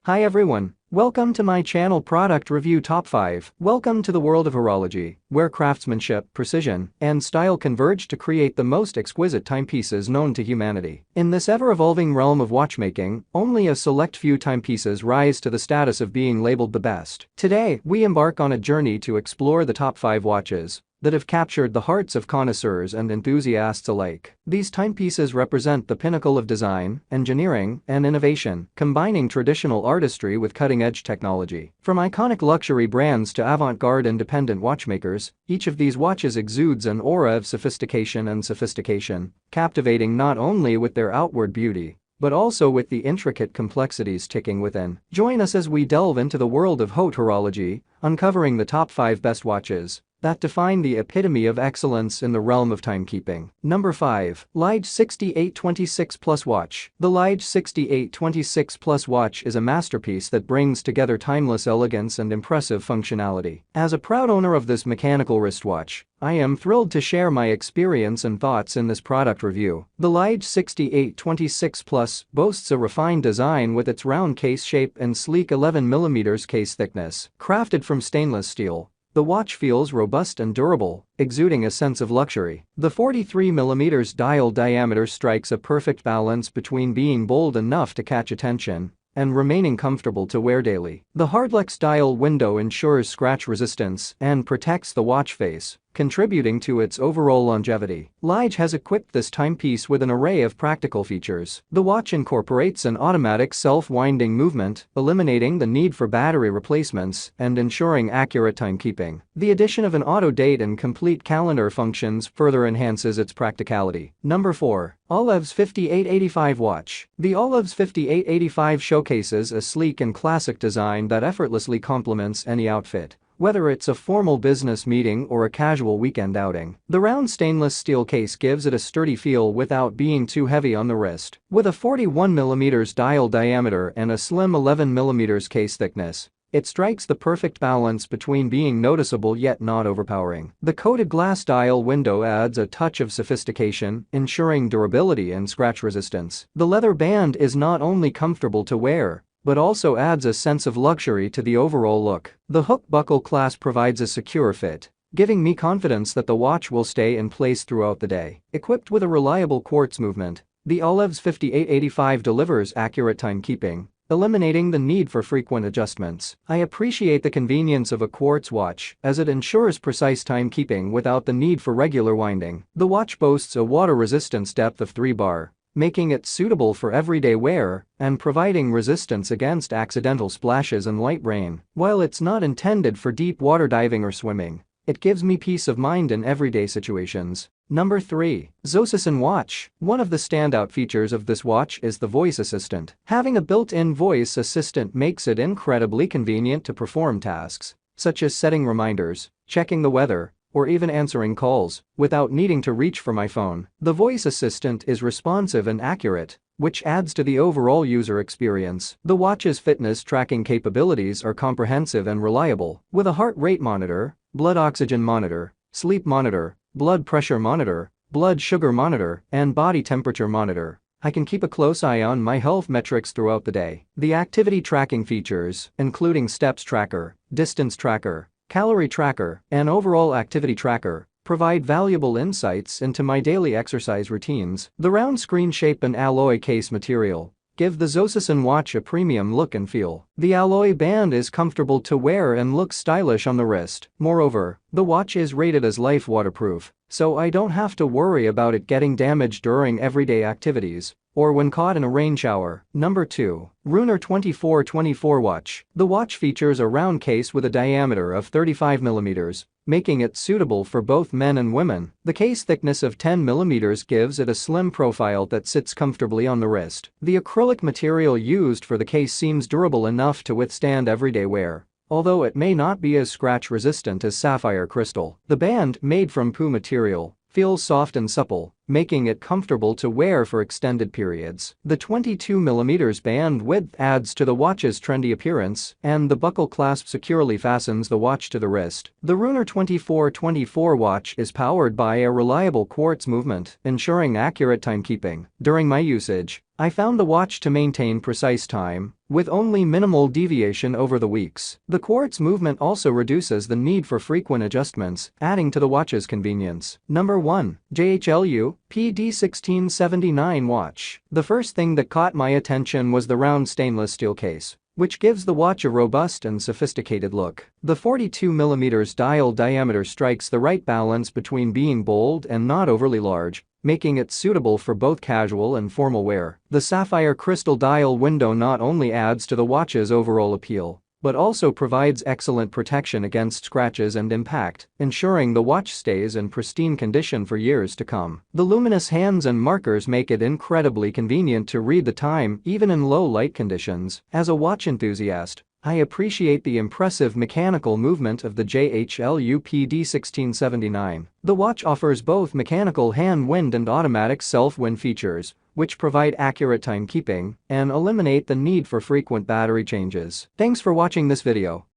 Hi everyone, welcome to my channel Product Review Top 5. Welcome to the world of horology, where craftsmanship, precision, and style converge to create the most exquisite timepieces known to humanity. In this ever-evolving realm of watchmaking, only a select few timepieces rise to the status of being labeled the best. Today, we embark on a journey to explore the top 5 watches that have captured the hearts of connoisseurs and enthusiasts alike. These timepieces represent the pinnacle of design, engineering, and innovation, combining traditional artistry with cutting-edge technology. From iconic luxury brands to avant-garde independent watchmakers, each of these watches exudes an aura of sophistication, captivating not only with their outward beauty, but also with the intricate complexities ticking within. Join us as we delve into the world of haute horology, uncovering the top 5 best watches that define the epitome of excellence in the realm of timekeeping. Number 5. LIGE 6826 Plus Watch. The LIGE 6826 Plus watch is a masterpiece that brings together timeless elegance and impressive functionality. As a proud owner of this mechanical wristwatch, I am thrilled to share my experience and thoughts in this product review. The LIGE 6826 Plus boasts a refined design with its round case shape and sleek 11mm case thickness. Crafted from stainless steel, the watch feels robust and durable, exuding a sense of luxury. The 43mm dial diameter strikes a perfect balance between being bold enough to catch attention and remaining comfortable to wear daily. The Hardlex dial window ensures scratch resistance and protects the watch face, contributing to its overall longevity. LIGE has equipped this timepiece with an array of practical features. The watch incorporates an automatic self-winding movement, eliminating the need for battery replacements and ensuring accurate timekeeping. The addition of an auto date and complete calendar functions further enhances its practicality. Number 4. OLEVS 5885 Watch. The OLEVS 5885 showcases a sleek and classic design that effortlessly complements any outfit, whether it's a formal business meeting or a casual weekend outing. The round stainless steel case gives it a sturdy feel without being too heavy on the wrist. With a 41mm dial diameter and a slim 11mm case thickness, it strikes the perfect balance between being noticeable yet not overpowering. The coated glass dial window adds a touch of sophistication, ensuring durability and scratch resistance. The leather band is not only comfortable to wear, but also adds a sense of luxury to the overall look. The hook buckle clasp provides a secure fit, giving me confidence that the watch will stay in place throughout the day. Equipped with a reliable quartz movement, the OLEVS 5885 delivers accurate timekeeping, eliminating the need for frequent adjustments. I appreciate the convenience of a quartz watch as it ensures precise timekeeping without the need for regular winding. The watch boasts a water resistance depth of 3 bar, making it suitable for everyday wear and providing resistance against accidental splashes and light rain. While it's not intended for deep water diving or swimming, it gives me peace of mind in everyday situations. Number 3. Zoesisun Watch. One of the standout features of this watch is the voice assistant. Having a built-in voice assistant makes it incredibly convenient to perform tasks such as setting reminders, checking the weather, or even answering calls without needing to reach for my phone. The voice assistant is responsive and accurate, which adds to the overall user experience. The watch's fitness tracking capabilities are comprehensive and reliable. With a heart rate monitor, blood oxygen monitor, sleep monitor, blood pressure monitor, blood sugar monitor, and body temperature monitor, I can keep a close eye on my health metrics throughout the day. The activity tracking features, including steps tracker, distance tracker, calorie tracker, and overall activity tracker, provide valuable insights into my daily exercise routines. The round screen shape and alloy case material give the Zoesisun watch a premium look and feel. The alloy band is comfortable to wear and looks stylish on the wrist. Moreover, the watch is rated as life waterproof, so I don't have to worry about it getting damaged during everyday activities or when caught in a rain shower. Number 2. RUNERR 2424 Watch. The watch features a round case with a diameter of 35mm, making it suitable for both men and women. The case thickness of 10mm gives it a slim profile that sits comfortably on the wrist. The acrylic material used for the case seems durable enough to withstand everyday wear, although it may not be as scratch resistant as sapphire crystal. The band, made from PU material, feels soft and supple, making it comfortable to wear for extended periods. The 22mm band width adds to the watch's trendy appearance, and the buckle clasp securely fastens the watch to the wrist. The RUNERR 2424 watch is powered by a reliable quartz movement, ensuring accurate timekeeping. During my usage, I found the watch to maintain precise time, with only minimal deviation over the weeks. The quartz movement also reduces the need for frequent adjustments, adding to the watch's convenience. Number 1. JHLU PD1679 Watch. The first thing that caught my attention was the round stainless steel case, which gives the watch a robust and sophisticated look. The 42mm dial diameter strikes the right balance between being bold and not overly large, making it suitable for both casual and formal wear. The sapphire crystal dial window not only adds to the watch's overall appeal, but also provides excellent protection against scratches and impact, ensuring the watch stays in pristine condition for years to come. The luminous hands and markers make it incredibly convenient to read the time even in low light conditions. As a watch enthusiast, I appreciate the impressive mechanical movement of the JHLU PD1679. The watch offers both mechanical hand wind and automatic self-wind features, which provide accurate timekeeping and eliminate the need for frequent battery changes. Thanks for watching this video.